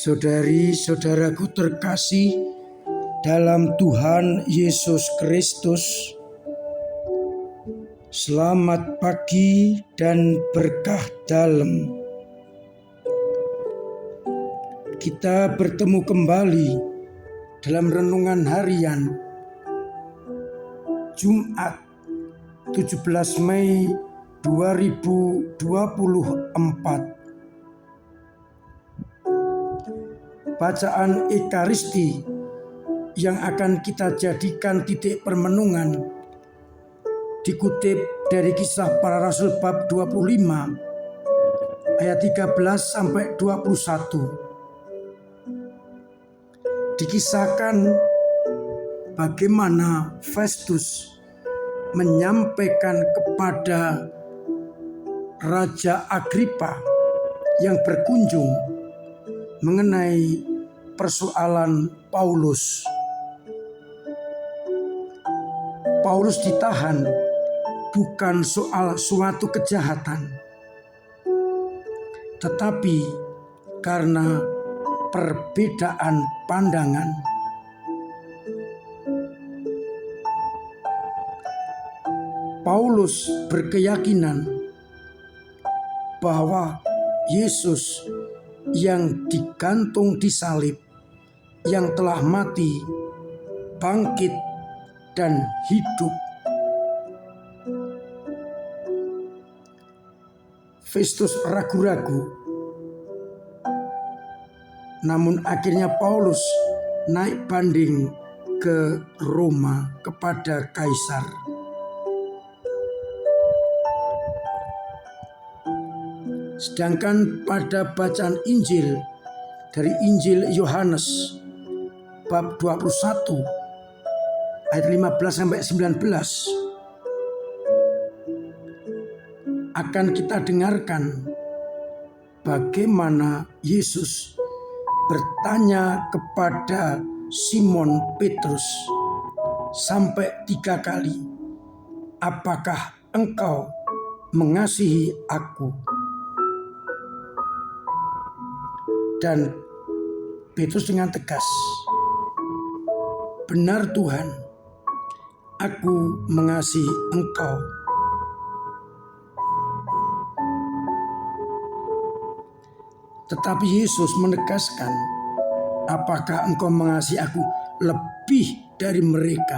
Saudari-saudaraku terkasih dalam Tuhan Yesus Kristus, selamat pagi dan berkah dalam. Kita bertemu kembali dalam renungan harian Jumat 17 Mei 2024. Bacaan Ekaristi yang akan kita jadikan titik permenungan dikutip dari Kisah Para Rasul bab 25 ayat 13 sampai 21. Dikisahkan bagaimana Festus menyampaikan kepada Raja Agripa yang berkunjung mengenai persoalan Paulus. Paulus ditahan bukan soal suatu kejahatan, tetapi karena perbedaan pandangan. Paulus berkeyakinan bahwa Yesus yang digantung di salib, yang telah mati, bangkit, dan hidup. Festus ragu-ragu, namun akhirnya Paulus naik banding ke Roma kepada Kaisar. Sedangkan pada bacaan Injil dari Injil Yohanes bab 21 ayat 15 sampai 19 akan kita dengarkan bagaimana Yesus bertanya kepada Simon Petrus sampai 3 kali, "Apakah engkau mengasihi aku?" Dan Petrus dengan tegas, "Benar Tuhan, aku mengasihi engkau." Tetapi Yesus menegaskan, "Apakah engkau mengasihi aku lebih dari mereka?"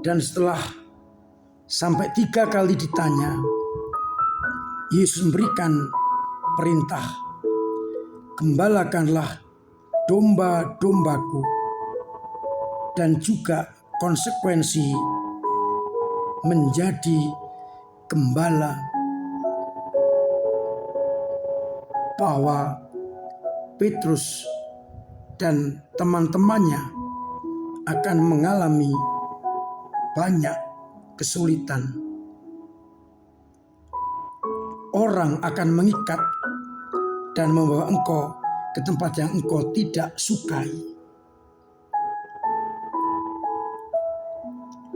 Dan setelah sampai 3 kali ditanya, Yesus memberikan perintah, "Gembalakanlah domba-dombaku," dan juga konsekuensi menjadi gembala, bahwa Petrus dan teman-temannya akan mengalami banyak kesulitan. Orang akan mengikat dan membawa engkau ke tempat yang engkau tidak sukai.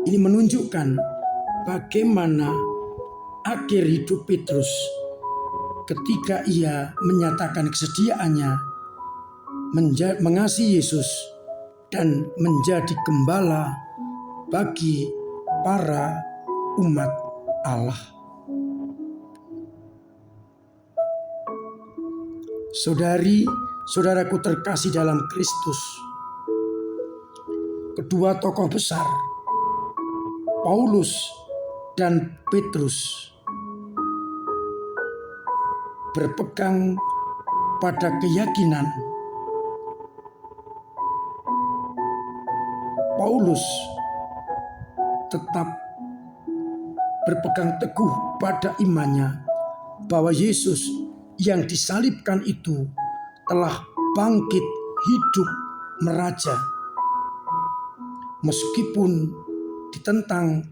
Ini menunjukkan bagaimana akhir hidup Petrus ketika ia menyatakan kesediaannya mengasihi Yesus dan menjadi gembala bagi para umat Allah. Saudari-saudaraku terkasih dalam Kristus, kedua tokoh besar, Paulus dan Petrus, berpegang pada keyakinan. Paulus tetap berpegang teguh pada imannya bahwa Yesus yang disalibkan itu telah bangkit hidup meraja, meskipun ditentang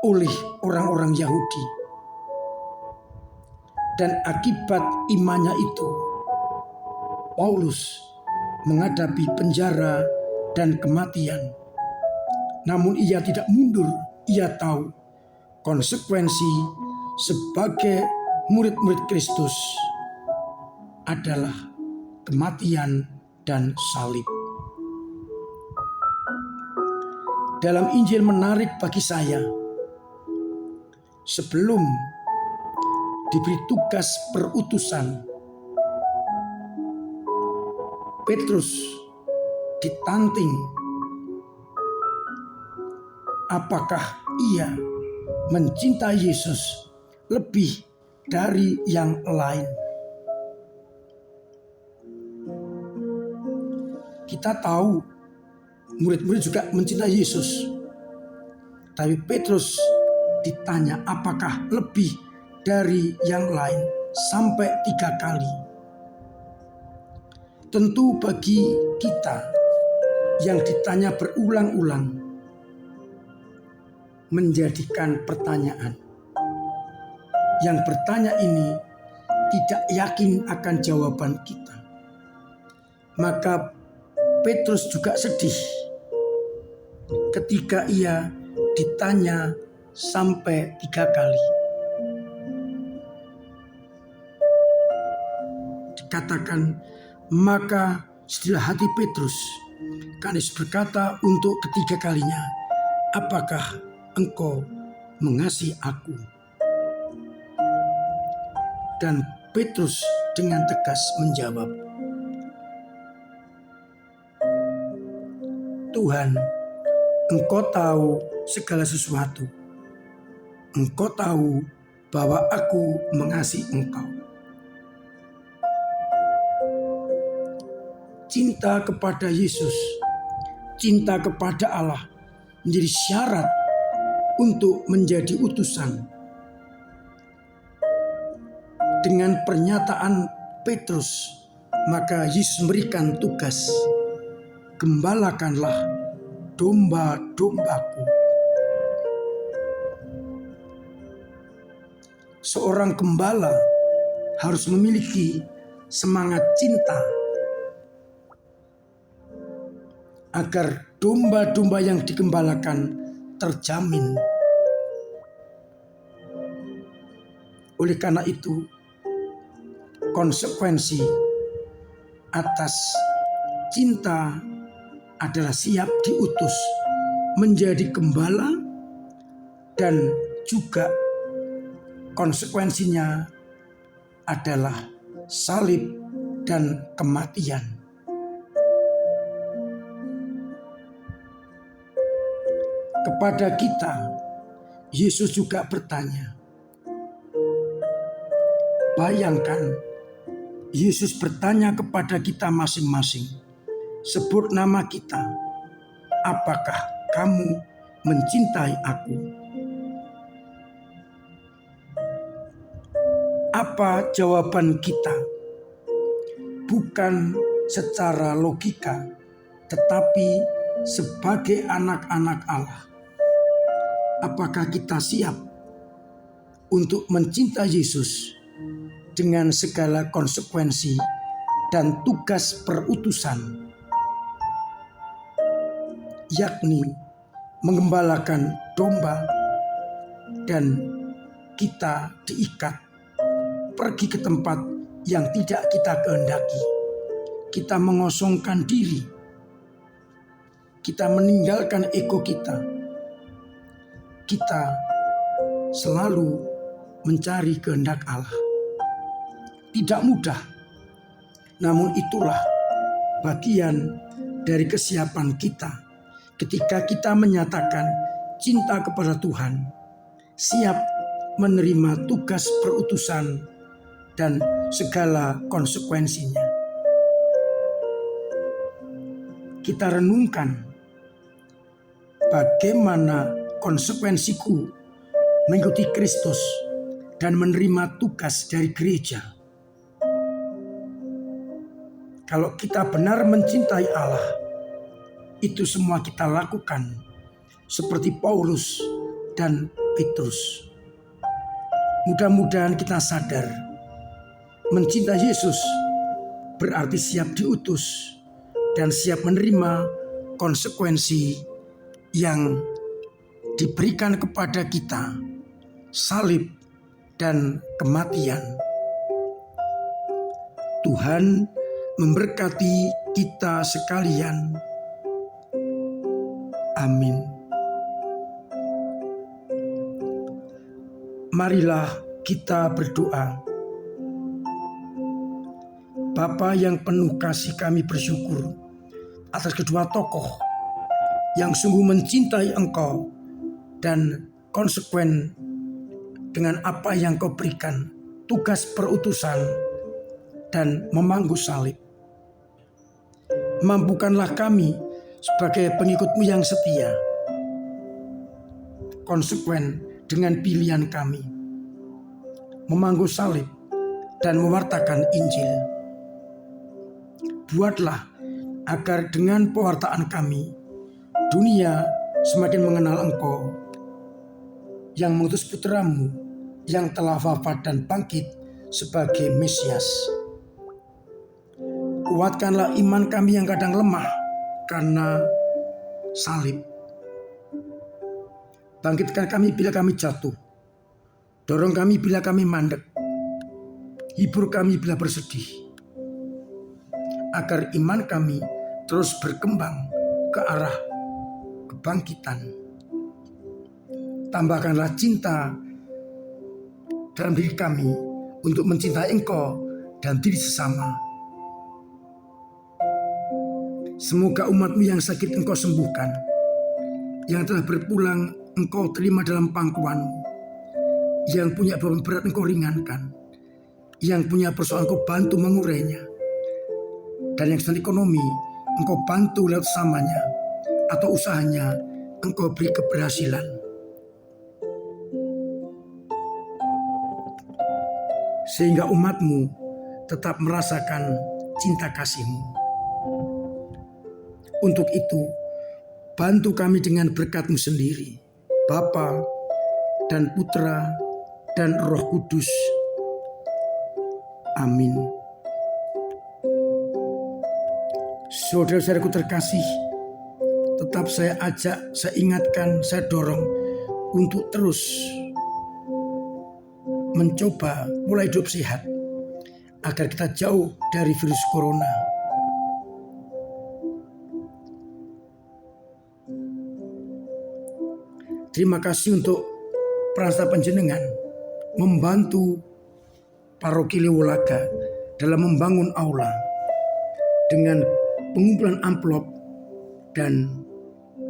oleh orang-orang Yahudi. Dan akibat imannya itu, Paulus menghadapi penjara dan kematian. Namun ia tidak mundur. Ia tahu konsekuensi sebagai murid-murid Kristus adalah kematian dan salib. Dalam Injil menarik bagi saya, sebelum diberi tugas perutusan, Petrus ditanting apakah ia mencintai Yesus lebih dari yang lain. Kita tahu murid-murid juga mencintai Yesus, tapi Petrus ditanya apakah lebih dari yang lain sampai 3 kali. Tentu bagi kita yang ditanya berulang-ulang menjadikan pertanyaan. Yang bertanya ini tidak yakin akan jawaban kita. Maka Petrus juga sedih ketika ia ditanya sampai 3 kali. Dikatakan, maka sedihlah hati Petrus, karena Yesus berkata untuk ketiga kalinya, apakah engkau mengasihi aku? Dan Petrus dengan tegas menjawab, Tuhan, engkau tahu segala sesuatu. Engkau tahu bahwa aku mengasihi engkau. Cinta kepada Yesus, cinta kepada Allah menjadi syarat untuk menjadi utusan. Dengan pernyataan Petrus, maka Yesus memberikan tugas, gembalakanlah domba-dombaku. Seorang gembala harus memiliki semangat cinta agar domba-domba yang digembalakan terjamin. Oleh karena itu, konsekuensi atas cinta adalah siap diutus menjadi gembala, dan juga konsekuensinya adalah salib dan kematian. Kepada kita, Yesus juga bertanya. Bayangkan, Yesus bertanya kepada kita masing-masing, sebut nama kita, apakah kamu mencintai aku? Apa jawaban kita? Bukan secara logika, tetapi sebagai anak-anak Allah. Apakah kita siap untuk mencintai Yesus dengan segala konsekuensi dan tugas perutusan, yakni mengembalakan domba, dan kita diikat pergi ke tempat yang tidak kita kehendaki. Kita mengosongkan diri, kita meninggalkan ego kita. Kita selalu mencari kehendak Allah. Tidak mudah, namun itulah bagian dari kesiapan kita ketika kita menyatakan cinta kepada Tuhan, siap menerima tugas perutusan dan segala konsekuensinya. Kita renungkan bagaimana konsekuensiku mengikuti Kristus dan menerima tugas dari gereja. Kalau kita benar mencintai Allah, itu semua kita lakukan seperti Paulus dan Petrus. Mudah-mudahan kita sadar, mencintai Yesus berarti siap diutus dan siap menerima konsekuensi yang diberikan kepada kita, salib dan kematian. Tuhan memberkati kita sekalian. Amin. Marilah kita berdoa. Bapa yang penuh kasih, kami bersyukur atas kedua tokoh yang sungguh mencintai Engkau dan konsekuen dengan apa yang Kau berikan, tugas perutusan dan memangku salib. Mampukanlah kami sebagai pengikut-Mu yang setia, konsekuen dengan pilihan kami, memangku salib dan mewartakan Injil. Buatlah agar dengan pewartaan kami, dunia semakin mengenal Engkau yang mengutus putra-Mu yang telah wafat dan bangkit sebagai Mesias. Kuatkanlah iman kami yang kadang lemah karena salib. Bangkitkan kami bila kami jatuh. Dorong kami bila kami mandek. Hibur kami bila bersedih. Agar iman kami terus berkembang ke arah kebangkitan. Tambahkanlah cinta dalam diri kami untuk mencintai Engkau dan diri sesama. Semoga umat-Mu yang sakit Engkau sembuhkan, yang telah berpulang Engkau terima dalam pangkuan-Mu, yang punya beban berat Engkau ringankan, yang punya persoalan Engkau bantu mengurainya, dan yang sedang ekonomi Engkau bantu lewat samanya atau usahanya Engkau beri keberhasilan. Sehingga umat-Mu tetap merasakan cinta kasih-Mu. Untuk itu, bantu kami dengan berkat-Mu sendiri, Bapa dan Putra dan Roh Kudus. Amin. Saudara-saudaraku terkasih, tetap saya ajak, saya ingatkan, saya dorong untuk terus mencoba mulai hidup sehat agar kita jauh dari virus corona. Terima kasih untuk peran panjenengan membantu Paroki Lewolaga dalam membangun aula dengan pengumpulan amplop dan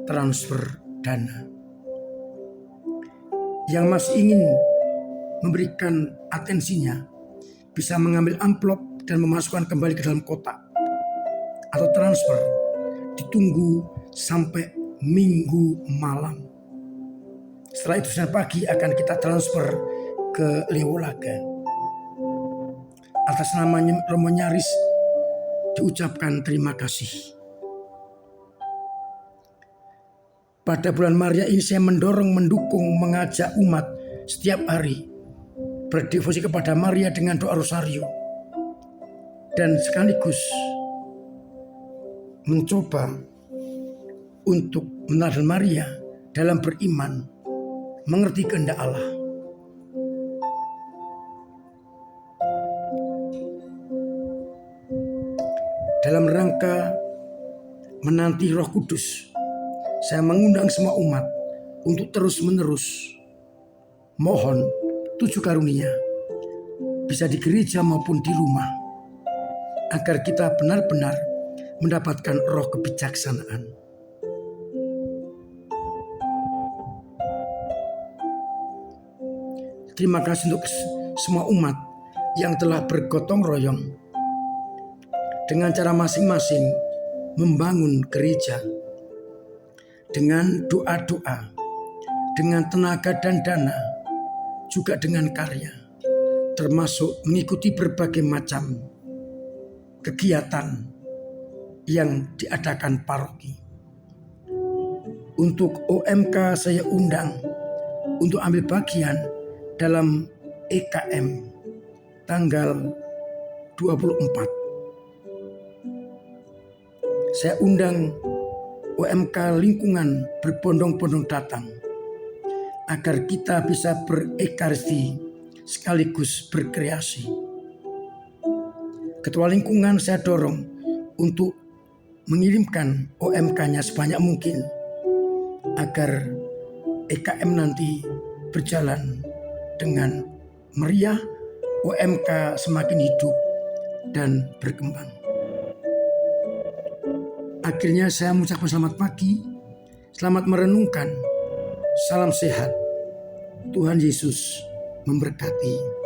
transfer dana. Yang masih ingin memberikan atensinya bisa mengambil amplop dan memasukkan kembali ke dalam kotak atau transfer. Ditunggu sampai Minggu malam. Setelah itu Senin pagi akan kita transfer ke Lewolaga. Atas namanya Romo Nyaris diucapkan terima kasih. Pada bulan Maria ini saya mendorong, mendukung, mengajak umat setiap hari berdevosi kepada Maria dengan doa rosario. Dan sekaligus mencoba untuk meneladani Maria dalam beriman, mengerti kehendak Allah. Dalam rangka menanti Roh Kudus, saya mengundang semua umat untuk terus-menerus mohon 7 karunia, bisa di gereja maupun di rumah, agar kita benar-benar mendapatkan roh kebijaksanaan. Terima kasih untuk semua umat yang telah bergotong royong dengan cara masing-masing membangun gereja dengan doa-doa, dengan tenaga dan dana, juga dengan karya, termasuk mengikuti berbagai macam kegiatan yang diadakan paroki. Untuk OMK saya undang untuk ambil bagian dalam EKM tanggal 24. Saya undang OMK lingkungan berbondong-bondong datang agar kita bisa berekaristi sekaligus berkreasi. Ketua lingkungan saya dorong untuk mengirimkan OMK-nya sebanyak mungkin agar EKM nanti berjalan dengan meriah, OMK semakin hidup dan berkembang. Akhirnya saya mengucapkan selamat pagi, selamat merenungkan, salam sehat, Tuhan Yesus memberkati.